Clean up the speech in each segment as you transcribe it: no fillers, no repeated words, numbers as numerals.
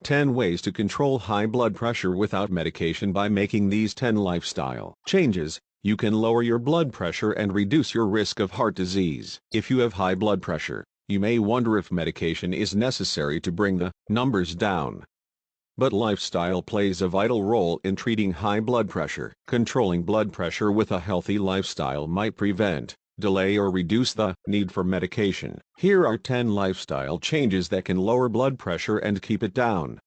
10 Ways to Control High Blood Pressure Without Medication. By making these 10 lifestyle changes, you can lower your blood pressure and reduce your risk of heart disease. If you have high blood pressure, you may wonder if medication is necessary to bring the numbers down. But lifestyle plays a vital role in treating high blood pressure. Controlling blood pressure with a healthy lifestyle might prevent, delay or reduce the need for medication. Here are 10 lifestyle changes that can lower blood pressure and keep it down.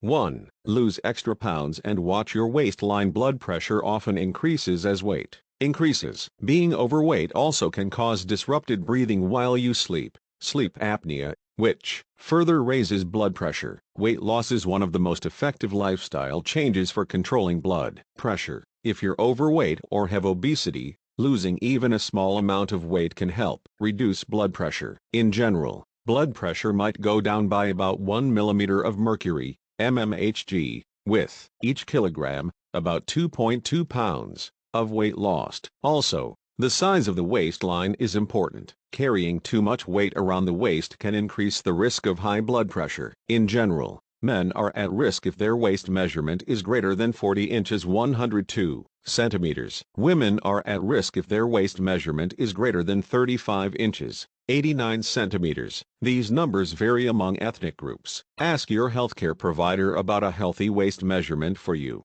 1. Lose extra pounds and watch your waistline. Blood pressure often increases as weight increases. Being overweight also can cause disrupted breathing while you sleep, sleep apnea, which further raises blood pressure. Weight loss is one of the most effective lifestyle changes for controlling blood pressure. If you're overweight or have obesity, losing even a small amount of weight can help reduce blood pressure. In general, blood pressure might go down by about 1 millimeter of mercury, mmHg, with each kilogram, about 2.2 pounds, of weight lost. Also, the size of the waistline is important. Carrying too much weight around the waist can increase the risk of high blood pressure. In general, men are at risk if their waist measurement is greater than 40 inches 102 centimeters. Women are at risk if their waist measurement is greater than 35 inches 89 centimeters. These numbers vary among ethnic groups. Ask your healthcare provider about a healthy waist measurement for you.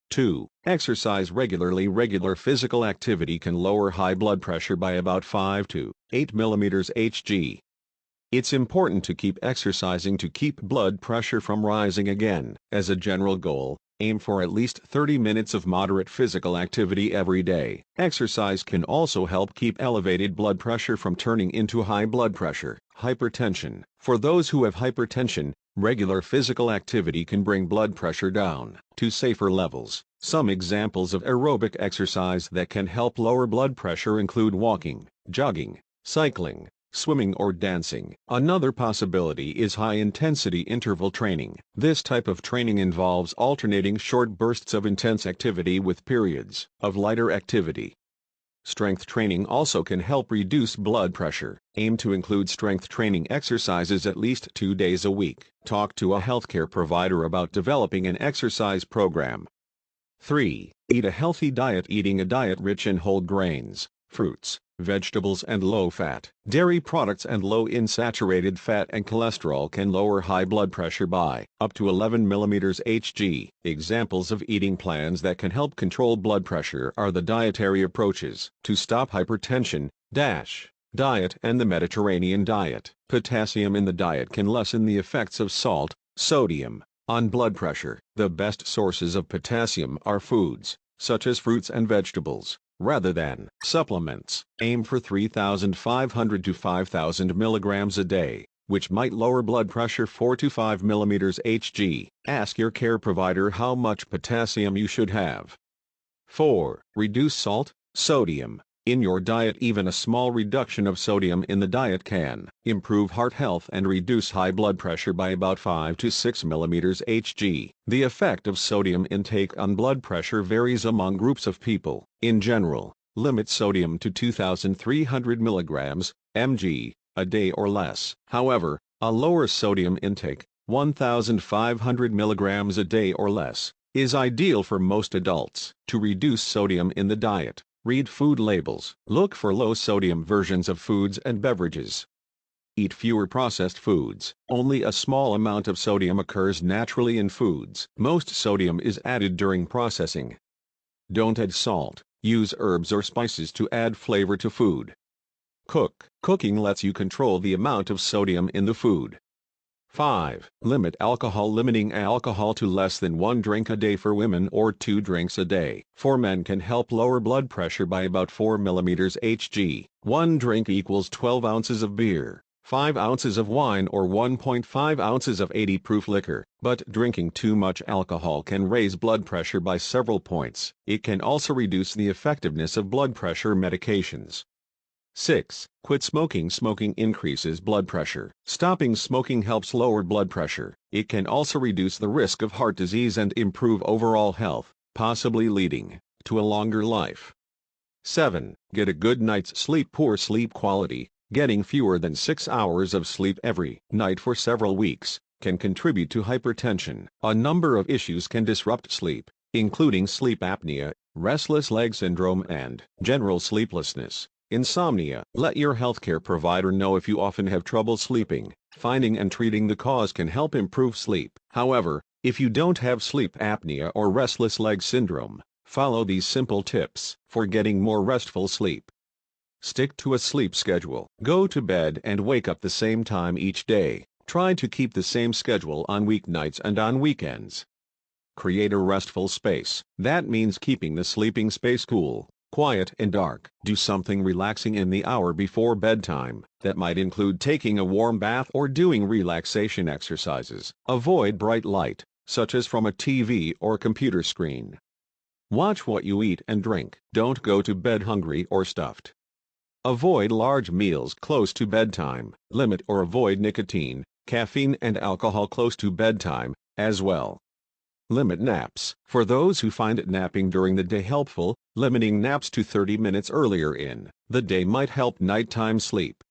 2. Exercise regularly. Regular physical activity can lower high blood pressure by about 5 to 8 millimeters Hg. It's important to keep exercising to keep blood pressure from rising again. As a general goal, aim for at least 30 minutes of moderate physical activity every day. Exercise can also help keep elevated blood pressure from turning into high blood pressure. Hypertension. For those who have hypertension, regular physical activity can bring blood pressure down to safer levels. Some examples of aerobic exercise that can help lower blood pressure include walking, jogging, cycling, swimming or dancing. Another possibility is high-intensity interval training. This type of training involves alternating short bursts of intense activity with periods of lighter activity. Strength training also can help reduce blood pressure. Aim to include strength training exercises at least 2 days a week. Talk to a healthcare provider about developing an exercise program. 3. Eat a healthy diet. Eating a diet rich in whole grains, fruits, vegetables and low-fat dairy products and low in saturated fat and cholesterol can lower high blood pressure by up to 11 millimeters Hg. Examples of eating plans that can help control blood pressure are the dietary approaches to stop hypertension, diet and the Mediterranean diet. Potassium in the diet can lessen the effects of salt, sodium, on blood pressure. The best sources of potassium are foods, such as fruits and vegetables, rather than supplements. Aim for 3,500 to 5,000 milligrams a day, which might lower blood pressure 4 to 5 millimeters Hg. Ask your care provider how much potassium you should have. 4. Reduce salt, sodium in your diet. Even a small reduction of sodium in the diet can improve heart health and reduce high blood pressure by about 5 to 6 millimeters Hg. The effect of sodium intake on blood pressure varies among groups of people. In general, limit sodium to 2,300 milligrams mg a day or less. However, a lower sodium intake, 1,500 milligrams a day or less, is ideal for most adults. To reduce sodium in the diet, read food labels. Look for low-sodium versions of foods and beverages. Eat fewer processed foods. Only a small amount of sodium occurs naturally in foods. Most sodium is added during processing. Don't add salt. Use herbs or spices to add flavor to food. Cook. Cooking lets you control the amount of sodium in the food. 5. Limit alcohol. Limiting alcohol to less than 1 drink a day for women or 2 drinks a day for men can help lower blood pressure by about 4 millimeters Hg. 1 drink equals 12 ounces of beer, 5 ounces of wine or 1.5 ounces of 80-proof liquor. But drinking too much alcohol can raise blood pressure by several points. It can also reduce the effectiveness of blood pressure medications. 6. Quit smoking. Smoking increases blood pressure. Stopping smoking helps lower blood pressure. It can also reduce the risk of heart disease and improve overall health, possibly leading to a longer life. 7. Get a good night's sleep. Poor sleep quality, getting fewer than 6 hours of sleep every night for several weeks, can contribute to hypertension. A number of issues can disrupt sleep, including sleep apnea, restless leg syndrome, and general sleeplessness. Insomnia. Let your healthcare provider know if you often have trouble sleeping. Finding and treating the cause can help improve sleep. However, if you don't have sleep apnea or restless leg syndrome, follow these simple tips for getting more restful sleep. Stick to a sleep schedule. Go to bed and wake up the same time each day. Try to keep the same schedule on weeknights and on weekends. Create a restful space. That means keeping the sleeping space cool, quiet, and dark. Do something relaxing in the hour before bedtime. That might include taking a warm bath or doing relaxation exercises. Avoid bright light, such as from a TV or computer screen. Watch what you eat and drink. Don't go to bed hungry or stuffed. Avoid large meals close to bedtime. Limit or avoid nicotine, caffeine, and alcohol close to bedtime, as well. Limit naps. For those who find napping during the day helpful, limiting naps to 30 minutes earlier in the day might help nighttime sleep.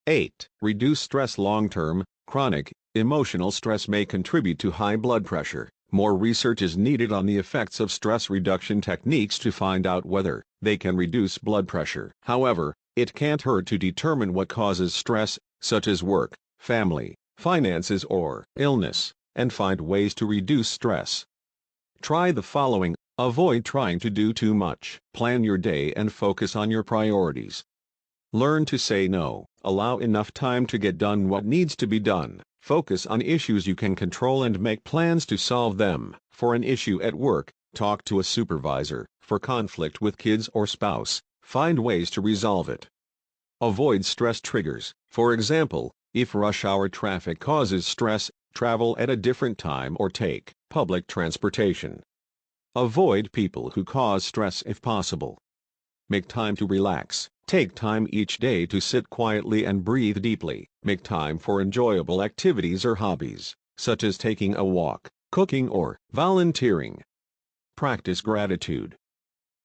8. Reduce stress. Long-term, chronic, emotional stress may contribute to high blood pressure. More research is needed on the effects of stress reduction techniques to find out whether they can reduce blood pressure. However, it can't hurt to determine what causes stress, such as work, family, finances, or illness, and find ways to reduce stress. Try the following. Avoid trying to do too much. Plan your day and focus on your priorities. Learn to say no. Allow enough time to get done what needs to be done. Focus on issues you can control and make plans to solve them. For an issue at work, talk to a supervisor. For conflict with kids or spouse, find ways to resolve it. Avoid stress triggers. For example, if rush hour traffic causes stress, travel at a different time or take public transportation. Avoid people who cause stress if possible. Make time to relax. Take time each day to sit quietly and breathe deeply. Make time for enjoyable activities or hobbies, such as taking a walk, cooking, or volunteering. Practice gratitude.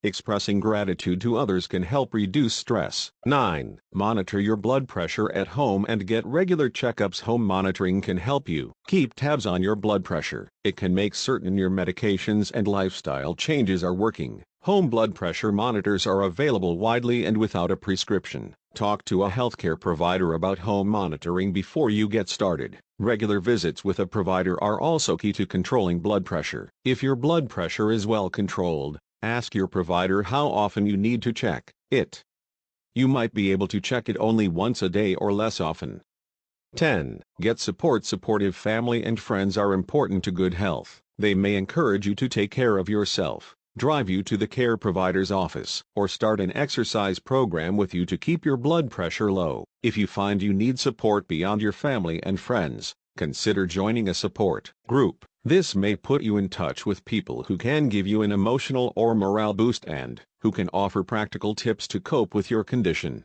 Expressing gratitude to others can help reduce stress. 9. Monitor your blood pressure at home and get regular checkups. Home monitoring can help you keep tabs on your blood pressure. It can make certain your medications and lifestyle changes are working. Home blood pressure monitors are available widely and without a prescription. Talk to a healthcare provider about home monitoring before you get started. Regular visits with a provider are also key to controlling blood pressure. If your blood pressure is well controlled, ask your provider how often you need to check it. You might be able to check it only once a day or less often. 10. Get support. Supportive family and friends are important to good health. They may encourage you to take care of yourself, drive you to the care provider's office, or start an exercise program with you to keep your blood pressure low. If you find you need support beyond your family and friends, consider joining a support group. This may put you in touch with people who can give you an emotional or morale boost and who can offer practical tips to cope with your condition.